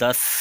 10